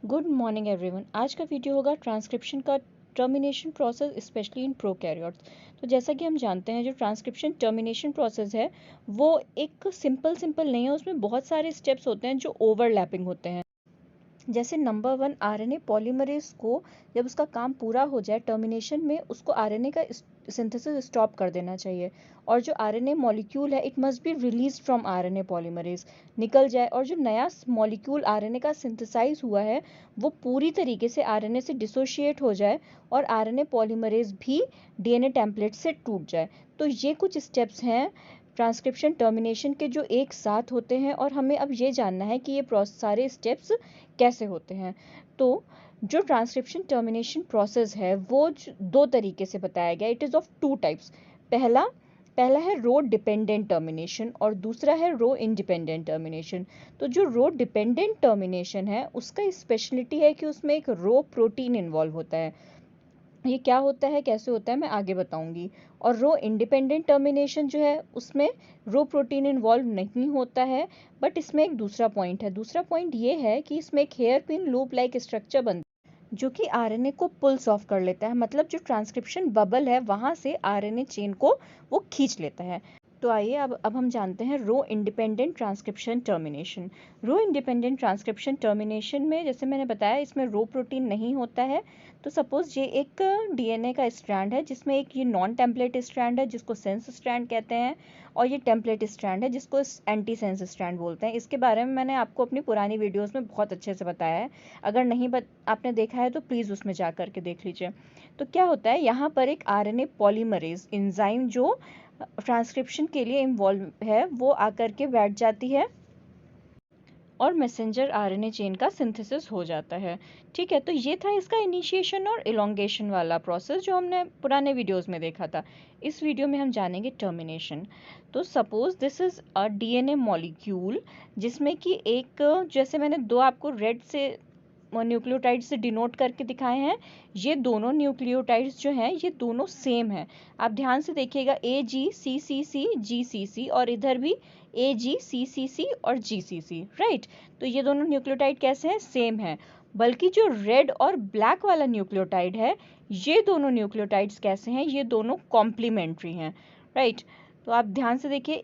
Good morning everyone. आज का video होगा ट्रांसक्रिप्शन का termination process specially in prokaryotes. तो जैसा कि हम जानते हैं जो ट्रांसक्रिप्शन टर्मिनेशन प्रोसेस है वो एक सिंपल नहीं है, उसमें बहुत सारे स्टेप्स होते हैं जो ओवरलैपिंग होते हैं। जैसे नंबर 1, आरएनए पॉलीमरेज को जब उसका काम पूरा हो जाए टर्मिनेशन में, उसको आरएनए का सिंथेसिस स्टॉप कर देना चाहिए और जो आरएनए मॉलिक्यूल है it must be release from RNA polymerase, निकल जाए और जो नया मॉलिक्यूल आरएनए का सिंथेसाइज हुआ है वो पूरी तरीके से आरएनए से डिसोशिएट हो जाए और आरएनए पॉलीमरेज भी डीएनए टेम्पलेट से टूट जाए। तो ये कुछ स्टेप्स हैं ट्रांसक्रिप्शन टर्मिनेशन के जो एक साथ होते हैं और हमें अब ये जानना है कि ये सारे स्टेप्स कैसे होते हैं। तो जो ट्रांसक्रिप्शन टर्मिनेशन प्रोसेस है वो दो तरीके से बताया गया। It is of two types. पहला है रो डिपेंडेंट टर्मिनेशन और दूसरा है रो इंडिपेंडेंट टर्मिनेशन। तो जो रो डिपेंडेंट टर्मिनेशन है उसका स्पेशलिटी है कि उसमें एक रो प्रोटीन इन्वॉल्व होता है। ये क्या होता है, कैसे होता है, मैं आगे बताऊंगी। और रो इंडिपेंडेंट टर्मिनेशन जो है उसमें रो प्रोटीन इन्वॉल्व नहीं होता है, बट इसमें एक दूसरा पॉइंट है। दूसरा पॉइंट ये है कि इसमें एक hairpin loop like structure बनता है जो कि आरएनए को पुल्स ऑफ कर लेता है। मतलब जो ट्रांसक्रिप्शन बबल है वहां से आरएनए चेन को वो खींच लेता है। तो आइए अब हम जानते हैं रो इंडिपेंडेंट ट्रांसक्रिप्शन टर्मिनेशन। रो इंडिपेंडेंट ट्रांसक्रिप्शन टर्मिनेशन में जैसे मैंने बताया इसमें रो प्रोटीन नहीं होता है। तो सपोज ये एक डीएनए का स्ट्रैंड है जिसमें एक ये नॉन टेम्पलेट स्ट्रैंड है जिसको सेंस स्ट्रैंड कहते हैं और ये टेम्पलेट स्ट्रैंड है जिसको एंटी सेंस स्ट्रैंड बोलते हैं। इसके बारे में मैंने आपको अपनी पुरानी वीडियोस में बहुत अच्छे से बताया है। अगर नहीं आपने देखा है तो प्लीज़ उसमें जा करके देख लीजिए। तो क्या होता है, यहाँ पर एक आरएनए पॉलीमरेज एंजाइम जो ट्रांसक्रिप्शन के लिए इन्वॉल्व है वो आकर के बैठ जाती है और मैसेंजर आरएनए चेन का सिंथेसिस हो जाता है। ठीक है, तो ये था इसका इनिशिएशन और इलोंगेशन वाला प्रोसेस जो हमने पुराने वीडियोस में देखा था। इस वीडियो में हम जानेंगे टर्मिनेशन। तो suppose this is a DNA molecule जिसमें कि एक, जैसे मैंने दो आपको रेड से न्यूक्लियोटाइड से डिनोट करके दिखाए हैं, ये दोनों न्यूक्लियोटाइड्स जो हैं ये दोनों सेम हैं। आप ध्यान से देखिएगा, AGCCC GCC और इधर भी AGCCC और GCC, राइट। तो ये दोनों न्यूक्लियोटाइड कैसे हैं, सेम है। बल्कि जो रेड और ब्लैक वाला न्यूक्लियोटाइड है ये दोनों न्यूक्लियोटाइड्स कैसे हैं, ये दोनों कॉम्प्लीमेंट्री हैं, राइट। तो आप ध्यान से देखिए,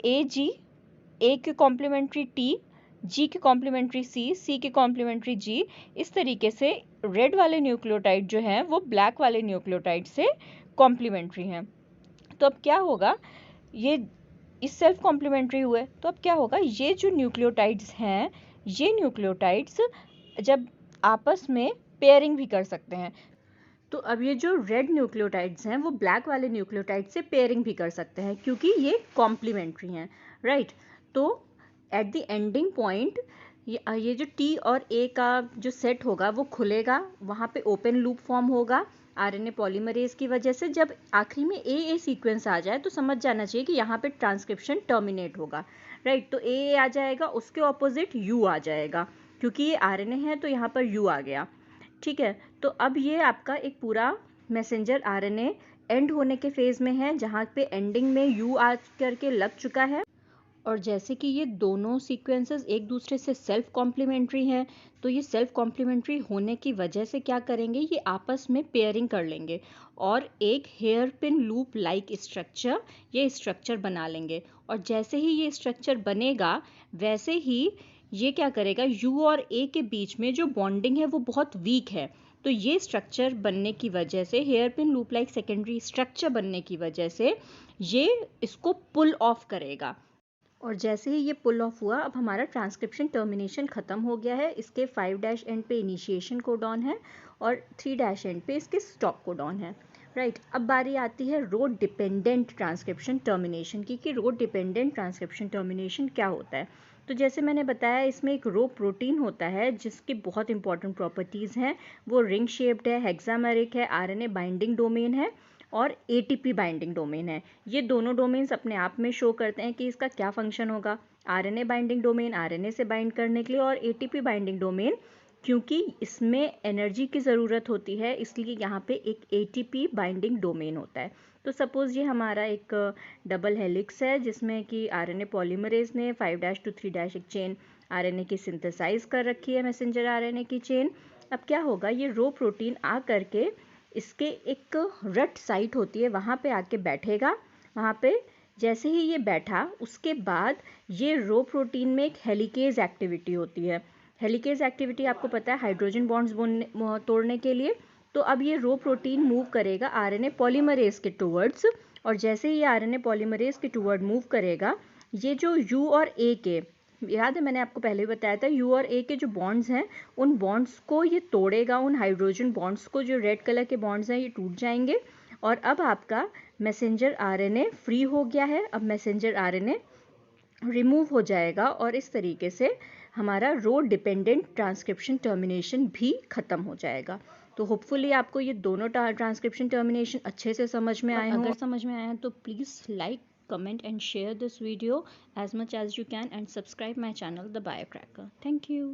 ए के कॉम्प्लीमेंट्री T, जी की कॉम्प्लीमेंट्री सी की कॉम्प्लीमेंट्री जी। इस तरीके से रेड वाले न्यूक्लियोटाइड जो हैं वो ब्लैक वाले न्यूक्लियोटाइड से कॉम्प्लीमेंट्री हैं। तो अब क्या होगा, ये इस सेल्फ कॉम्प्लीमेंट्री हुए तो अब क्या होगा, ये जो न्यूक्लियोटाइड्स हैं ये न्यूक्लियोटाइड्स जब आपस में पेयरिंग भी कर सकते हैं। तो अब ये जो रेड न्यूक्लियोटाइड्स हैं वो ब्लैक वाले न्यूक्लियोटाइड से पेयरिंग भी कर सकते हैं क्योंकि ये कॉम्प्लीमेंट्री हैं, राइट। तो एट द एंडिंग पॉइंट ये जो टी और ए का जो सेट होगा वो खुलेगा, वहाँ पे ओपन लूप फॉर्म होगा आरएनए पॉलीमरेज की वजह से। जब आखिरी में ए सीक्वेंस आ जाए तो समझ जाना चाहिए कि यहाँ पे ट्रांसक्रिप्शन टर्मिनेट होगा, राइट। तो ए आ जाएगा, उसके ऑपोजिट यू आ जाएगा, क्योंकि ये आरएनए है तो यहाँ पर यू आ गया, ठीक है। तो अब ये आपका एक पूरा मैसेंजर आरएनए एंड होने के फेज में है जहाँ पे एंडिंग में यू आ करके लग चुका है। और जैसे कि ये दोनों सीक्वेंसेस एक दूसरे से सेल्फ कॉम्प्लीमेंट्री हैं तो ये सेल्फ कॉम्प्लीमेंट्री होने की वजह से क्या करेंगे, ये आपस में पेयरिंग कर लेंगे और एक hairpin loop like structure, ये स्ट्रक्चर बना लेंगे। और जैसे ही ये स्ट्रक्चर बनेगा वैसे ही ये क्या करेगा, यू और ए के बीच में जो बॉन्डिंग है वो बहुत वीक है। तो ये स्ट्रक्चर बनने की वजह से, hairpin loop like secondary structure बनने की वजह से ये इसको पुल ऑफ करेगा। और जैसे ही ये पुल ऑफ हुआ अब हमारा ट्रांसक्रिप्शन टर्मिनेशन ख़त्म हो गया है। इसके 5' एंड पे इनिशिएशन कोडॉन है और 3' एंड पे इसके स्टॉप कोडॉन है, राइट। अब बारी आती है रो डिपेंडेंट ट्रांसक्रिप्शन टर्मिनेशन की, कि रो डिपेंडेंट ट्रांसक्रिप्शन टर्मिनेशन क्या होता है। तो जैसे मैंने बताया इसमें एक रो प्रोटीन होता है जिसकी बहुत इंपॉर्टेंट प्रॉपर्टीज़ हैं। वो रिंग शेप्ड है, हेक्सामेरिक है, आरएनए बाइंडिंग डोमेन है और एटीपी बाइंडिंग डोमेन है। ये दोनों डोमेन्स अपने आप में शो करते हैं कि इसका क्या फंक्शन होगा। आरएनए बाइंडिंग डोमेन आरएनए से बाइंड करने के लिए और एटीपी बाइंडिंग डोमेन क्योंकि इसमें एनर्जी की ज़रूरत होती है इसलिए यहाँ पे एक एटीपी बाइंडिंग डोमेन होता है। तो सपोज़ ये हमारा एक डबल हेलिक्स है जिसमें कि आरएनए पॉलीमरेज ने 5' to 3' एक चेन आरएनए की सिंथेसाइज कर रखी है, मैसेंजर आरएनए की चेन। अब क्या होगा, ये रो प्रोटीन आ करके इसके एक रट साइट होती है वहाँ पे आके बैठेगा। वहाँ पे जैसे ही ये बैठा उसके बाद ये रो प्रोटीन में एक हेलिकेज एक्टिविटी होती है। हेलिकेज एक्टिविटी आपको पता है हाइड्रोजन बॉन्ड्स तोड़ने के लिए। तो अब ये रो प्रोटीन मूव करेगा आरएनए पॉलीमरेज के टुवर्ड्स, और जैसे ही ये आरएनए पॉलीमरेज के टुवर्ड मूव करेगा, ये जो यू और ए के, याद है मैंने आपको पहले भी बताया था, यू और ए के जो बॉन्ड्स हैं उन बॉन्ड्स को ये तोड़ेगा, उन हाइड्रोजन बॉन्ड्स को, जो रेड कलर के बॉन्ड्स हैं ये टूट जाएंगे। और अब आपका मैसेंजर आरएनए फ्री हो गया है। अब मैसेंजर आरएनए रिमूव हो जाएगा और इस तरीके से हमारा रो डिपेंडेंट ट्रांसक्रिप्शन टर्मिनेशन भी खत्म हो जाएगा। तो होपफुली आपको ये दोनों ट्रांसक्रिप्शन टर्मिनेशन अच्छे से समझ में आए हों। अगर समझ में आया तो please like, comment and share this video as much as you can, and subscribe my channel The Bio Cracker. Thank you.